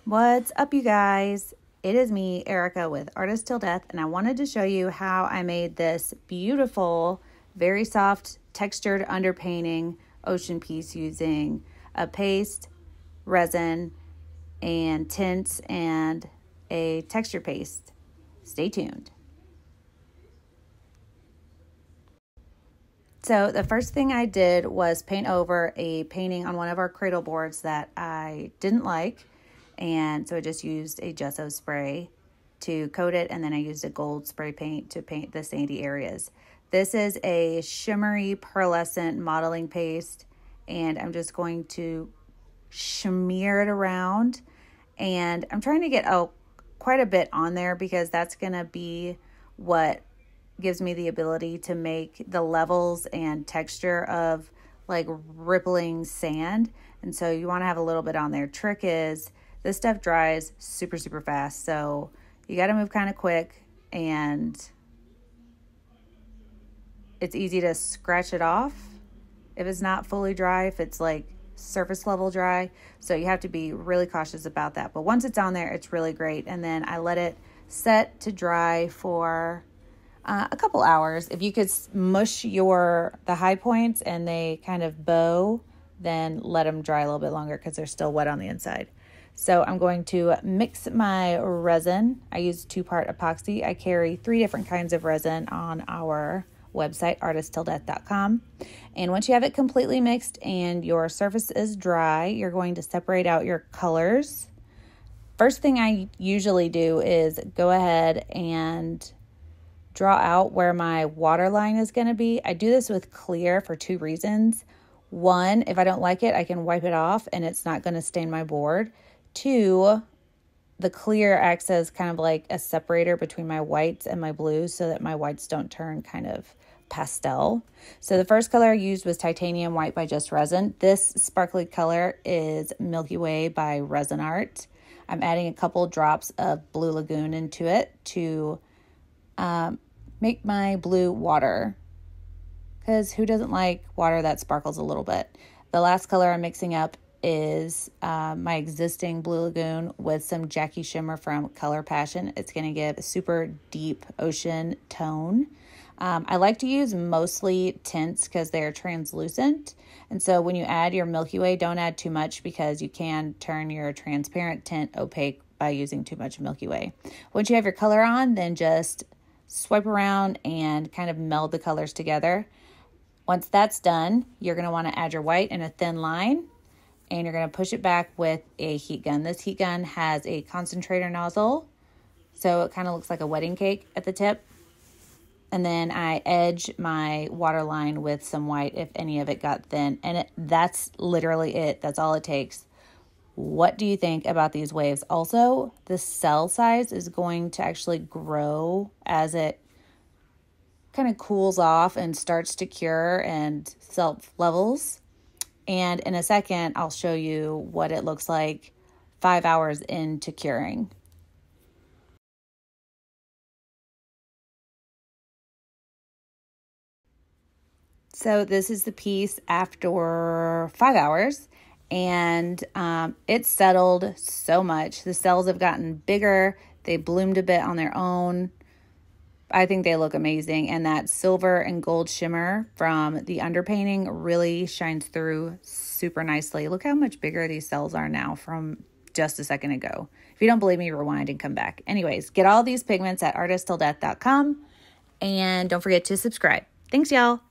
What's up, you guys? It is me, Erica, with Artist Till Death, and I wanted to show you how I made this beautiful, very soft, textured underpainting ocean piece using a paste, resin, and tints, and a texture paste. Stay tuned. So the first thing I did was paint over a painting on one of our cradle boards that I didn't like. And so I just used a gesso spray to coat it, and then I used a gold spray paint to paint the sandy areas. This is a shimmery pearlescent modeling paste, and I'm just going to smear it around. And I'm trying to get quite a bit on there because that's going to be what gives me the ability to make the levels and texture of like rippling sand. And so you want to have a little bit on there. Trick is this stuff dries super, super fast. So you got to move kind of quick, and it's easy to scratch it off if it's not fully dry, if it's like surface level dry. So you have to be really cautious about that. But once it's on there, it's really great. And then I let it set to dry for a couple hours. If you could mush the high points and they kind of bow, then let them dry a little bit longer because they're still wet on the inside. So I'm going to mix my resin. I use 2-part epoxy. I carry 3 different kinds of resin on our website, artisttilldeath.com. And once you have it completely mixed and your surface is dry, you're going to separate out your colors. First thing I usually do is go ahead and draw out where my water line is going to be. I do this with clear for 2 reasons. 1, if I don't like it, I can wipe it off and it's not going to stain my board. 2, the clear acts as kind of like a separator between my whites and my blues so that my whites don't turn kind of pastel. So the first color I used was Titanium White by Just Resin. This sparkly color is Milky Way by Rezin Arte. I'm adding a couple drops of Blue Lagoon into it to make my blue water, because who doesn't like water that sparkles a little bit? The last color I'm mixing up is my existing Blue Lagoon with some Jacki shimmer from Color Passion. It's going to give a super deep ocean tone. I like to use mostly tints because they're translucent. And so when you add your Milky Way, don't add too much because you can turn your transparent tint opaque by using too much Milky Way. Once you have your color on, then just swipe around and kind of meld the colors together. Once that's done, you're going to want to add your white in a thin line, and you're going to push it back with a heat gun. This heat gun has a concentrator nozzle, so it kind of looks like a wedding cake at the tip. And then I edge my water line with some white if any of it got thin. And that's literally it. That's all it takes. What do you think about these waves? Also, the cell size is going to actually grow as it kind of cools off and starts to cure and self-levels. And in a second, I'll show you what it looks like 5 hours into curing. So this is the piece after 5 hours, and it's settled so much. The cells have gotten bigger. They bloomed a bit on their own. I think they look amazing, and that silver and gold shimmer from the underpainting really shines through super nicely. Look how much bigger these cells are now from just a second ago. If you don't believe me, rewind and come back. Anyways, get all these pigments at artisttilldeath.com, and don't forget to subscribe. Thanks, y'all.